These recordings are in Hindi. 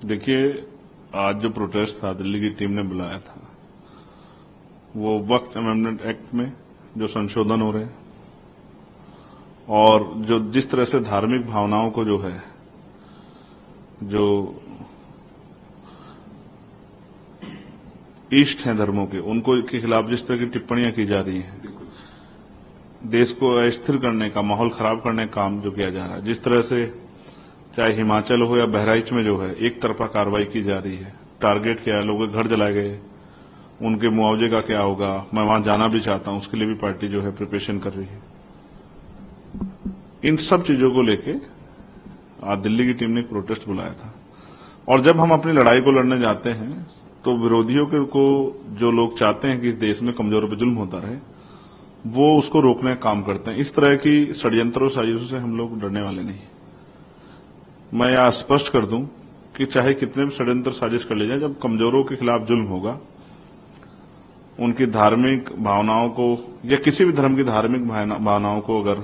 देखिए, आज जो प्रोटेस्ट था दिल्ली की टीम ने बुलाया था, वो वक्फ अमेंडमेंट एक्ट में जो संशोधन हो रहे हैं और जो जिस तरह से धार्मिक भावनाओं को जो है, जो ईष्ट हैं धर्मों के, उनको के खिलाफ जिस तरह की टिप्पणियां की जा रही हैं, देश को अस्थिर करने का, माहौल खराब करने का काम जो किया जा रहा है, जिस तरह से चाहे हिमाचल हो या बहराइच में जो है एक तरफा कार्रवाई की जा रही है, टारगेट किया है, लोगों के घर जलाए गए, उनके मुआवजे का क्या होगा, मैं वहां जाना भी चाहता हूं, उसके लिए भी पार्टी जो है प्रिपरेशन कर रही है। इन सब चीजों को लेके आज दिल्ली की टीम ने एक प्रोटेस्ट बुलाया था। और जब हम अपनी लड़ाई को लड़ने जाते हैं तो विरोधियों को जो लोग चाहते हैं कि देश में कमजोरों पर जुल्म होता रहे, वो उसको रोकने का काम करते हैं। इस तरह की षड्यंत्रों साजिशों से हम लोग डरने वाले नहीं। मैं यह स्पष्ट कर दूं कि चाहे कितने भी षड्यंत्र साजिश कर ले जाए, जब कमजोरों के खिलाफ जुल्म होगा, उनकी धार्मिक भावनाओं को या किसी भी धर्म की धार्मिक भावनाओं को अगर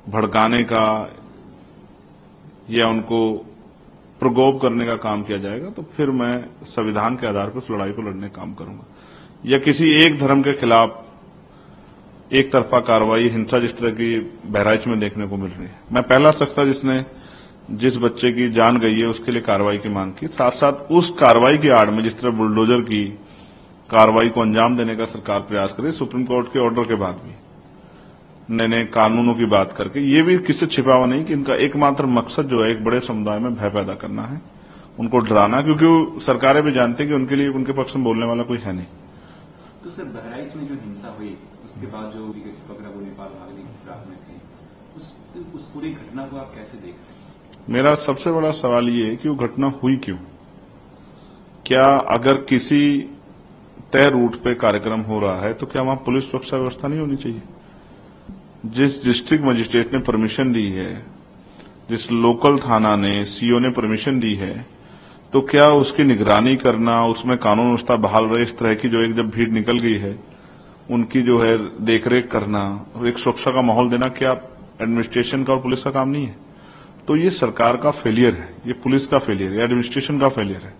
भड़काने का या उनको प्रकोप करने का काम किया जाएगा, तो फिर मैं संविधान के आधार पर उस लड़ाई को लड़ने का काम करूंगा। या किसी एक धर्म के खिलाफ एक तरफा कार्रवाई, हिंसा जिस तरह की बहराइच में देखने को मिल रही है, मैं पहला शख्स था जिसने जिस बच्चे की जान गई है उसके लिए कार्रवाई की मांग की। साथ साथ उस कार्रवाई की आड़ में जिस तरह बुलडोजर की कार्रवाई को अंजाम देने का सरकार प्रयास करे, सुप्रीम कोर्ट के ऑर्डर के बाद भी नए नए कानूनों की बात करके, ये भी किससे छिपा हुआ नहीं कि इनका एकमात्र मकसद जो है एक बड़े समुदाय में भय पैदा करना है, उनको डराना, क्योंकि सरकारें भी जानती हैं कि उनके लिए उनके पक्ष में बोलने वाला कोई है नहीं। तो सर, बहराइच में जो हिंसा हुई उसके बाद जो वगैरह वो नेपाल भागने की फिराक में थे, उस पूरी घटना को आप कैसे देख रहे हैं? मेरा सबसे बड़ा सवाल ये है कि वो घटना हुई क्यों? क्या अगर किसी तय रूट पे कार्यक्रम हो रहा है तो क्या वहां पुलिस सुरक्षा व्यवस्था नहीं होनी चाहिए? जिस डिस्ट्रिक्ट मजिस्ट्रेट ने परमिशन दी है, जिस लोकल थाना ने, सीओ ने परमिशन दी है, तो क्या उसकी निगरानी करना, उसमें कानून व्यवस्था बहाल रहे, इस तरह की जो एक जब भीड़ निकल गई है उनकी जो है देखरेख करना और एक सुरक्षा का माहौल देना, क्या एडमिनिस्ट्रेशन का और पुलिस का काम नहीं है? तो ये सरकार का फेलियर है, ये पुलिस का फेलियर है, एडमिनिस्ट्रेशन का फेलियर है।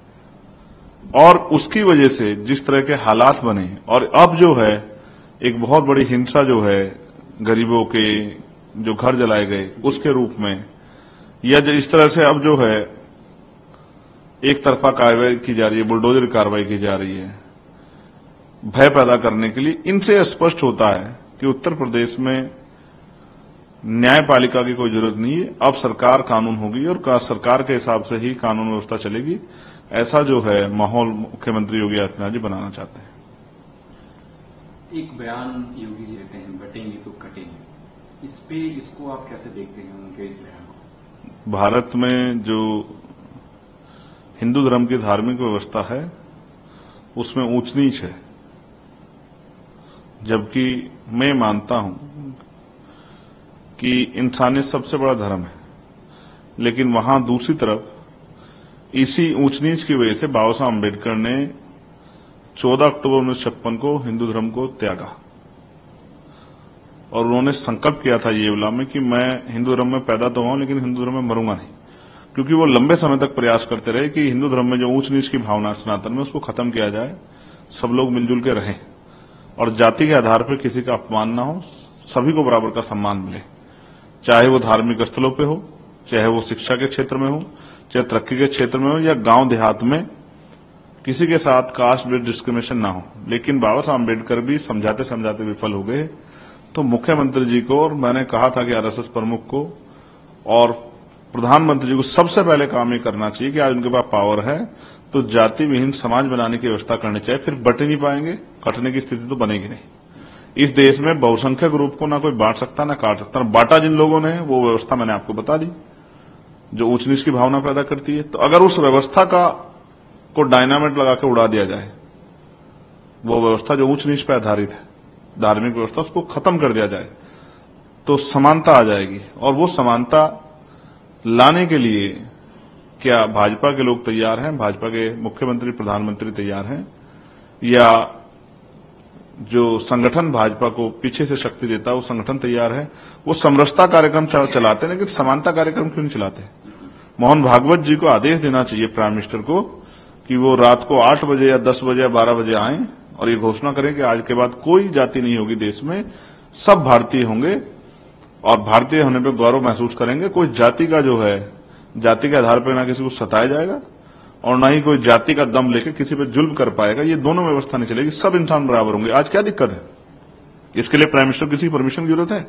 और उसकी वजह से जिस तरह के हालात बने, और अब जो है एक बहुत बड़ी हिंसा जो है गरीबों के जो घर जलाए गए उसके रूप में, या इस तरह से अब जो है एक तरफा कार्रवाई की जा रही है, बुलडोजर कार्रवाई की जा रही है भय पैदा करने के लिए, इनसे स्पष्ट होता है कि उत्तर प्रदेश में न्यायपालिका की कोई जरूरत नहीं है। अब सरकार कानून होगी और सरकार के हिसाब से ही कानून व्यवस्था चलेगी। ऐसा जो है माहौल मुख्यमंत्री योगी आदित्यनाथ जी बनाना चाहते हैं। एक बयान योगी जी देते हैं, बटेंगे तो कटेंगे, इसको आप कैसे देखते हैं उनके इस बयान को? भारत में जो हिंदू धर्म की धार्मिक व्यवस्था है उसमें ऊंच नीच है, जबकि मैं मानता हूं कि इंसानियत सबसे बड़ा धर्म है, लेकिन वहां दूसरी तरफ इसी ऊंच नीच की वजह से बाबा साहब अम्बेडकर ने 14 अक्टूबर 1956 को हिंदू धर्म को त्यागा और उन्होंने संकल्प किया था ये वाला में कि मैं हिंदू धर्म में पैदा तो हुआ हूं लेकिन हिंदू धर्म में मरूंगा नहीं, क्योंकि वो लंबे समय तक प्रयास करते रहे कि हिंदू धर्म में जो ऊंच नीच की भावना सनातन में उसको खत्म किया जाए, सब लोग मिलजुल के रहें और जाति के आधार पर किसी का अपमान ना हो, सभी को बराबर का सम्मान मिले, चाहे वो धार्मिक स्थलों पे हो, चाहे वो शिक्षा के क्षेत्र में हो, चाहे तरक्की के क्षेत्र में हो, या गांव देहात में किसी के साथ कास्ट बेस्ड डिस्क्रिमिनेशन ना हो। लेकिन बाबा साहब अम्बेडकर भी समझाते समझाते विफल हो गए। तो मुख्यमंत्री जी को, और मैंने कहा था कि आरएसएस प्रमुख को और प्रधानमंत्री जी को सबसे पहले काम ये करना चाहिए कि आज उनके पास पावर है तो जाति विहीन समाज बनाने की व्यवस्था करनी चाहिए। फिर बट ही नहीं पाएंगे, कटने की स्थिति तो बनेगी नहीं। इस देश में बहुसंख्यक ग्रुप को ना कोई बांट सकता ना काट सकता। बांटा जिन लोगों ने वो व्यवस्था मैंने आपको बता दी जो ऊंच नीच की भावना पैदा करती है। तो अगर उस व्यवस्था को डायनामाइट लगा के उड़ा दिया जाए, वो व्यवस्था जो ऊंच नीच पर आधारित है, धार्मिक व्यवस्था, उसको खत्म कर दिया जाए, तो समानता आ जाएगी। और वो समानता लाने के लिए क्या भाजपा के लोग तैयार हैं, भाजपा के मुख्यमंत्री प्रधानमंत्री तैयार हैं, या जो संगठन भाजपा को पीछे से शक्ति देता है वो संगठन तैयार है? वो समरसता कार्यक्रम चलाते हैं लेकिन समानता कार्यक्रम क्यों नहीं चलाते? मोहन भागवत जी को आदेश देना चाहिए प्राइम मिनिस्टर को कि वो रात को 8 बजे या 10 बजे या 12 बजे आएं और ये घोषणा करें कि आज के बाद कोई जाति नहीं होगी देश में, सब भारतीय होंगे और भारतीय होने पर गौरव महसूस करेंगे। कोई जाति का जो है, जाति के आधार पर ना किसी को सताया जाएगा और ना ही कोई जाति का दम लेकर किसी पर जुल्म कर पाएगा। ये दोनों व्यवस्था नहीं चलेगी, सब इंसान बराबर होंगे। आज क्या दिक्कत है? इसके लिए प्राइम मिनिस्टर किसी परमिशन की जरूरत है?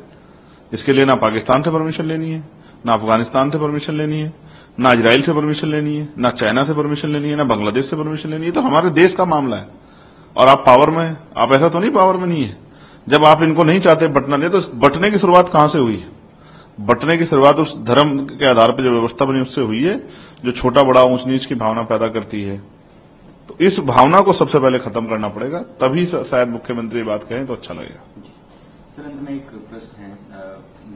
इसके लिए ना पाकिस्तान से परमिशन लेनी है, ना अफगानिस्तान से परमिशन लेनी है, ना इजराइल से परमिशन लेनी है, ना चाइना से परमिशन लेनी है, ना बांग्लादेश से परमिशन लेनी है। तो हमारे देश का मामला है और आप पावर में, आप ऐसा तो नहीं पावर में नहीं है। जब आप इनको नहीं चाहते बंटना दे, तो बंटने की शुरुआत कहां से हुई है? बंटने की शुरुआत उस धर्म के आधार पर जो व्यवस्था बनी उससे हुई है, जो छोटा बड़ा ऊंच नीच की भावना पैदा करती है। तो इस भावना को सबसे पहले खत्म करना पड़ेगा, तभी शायद मुख्यमंत्री बात कहें तो अच्छा लगेगा। सर, अंत में एक प्रश्न है,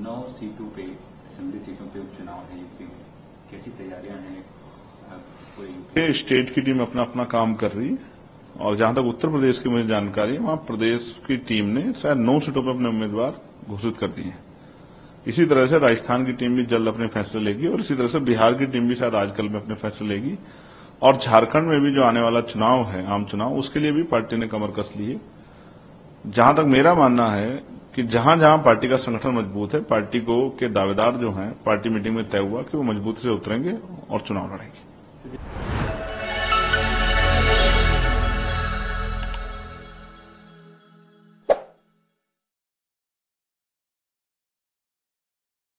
9 सीटों पे, असेंबली सीटों पे उपचुनाव है यूपी में, कैसी तैयारियां हैं? कोई स्टेट की टीम अपना अपना काम कर रही है और जहां तक उत्तर प्रदेश की मुझे जानकारी है, वहां प्रदेश की टीम ने शायद 9 सीटों पर अपने उम्मीदवार घोषित कर दिए हैं। इसी तरह से राजस्थान की टीम भी जल्द अपने फैसले लेगी और इसी तरह से बिहार की टीम भी शायद आजकल में अपने फैसले लेगी और झारखंड में भी जो आने वाला चुनाव है, आम चुनाव, उसके लिए भी पार्टी ने कमर कस ली है। जहां तक मेरा मानना है कि जहां जहां पार्टी का संगठन मजबूत है, पार्टी को के दावेदार जो हैं, पार्टी मीटिंग में तय हुआ कि वो मजबूती से उतरेंगे और चुनाव लड़ेंगे।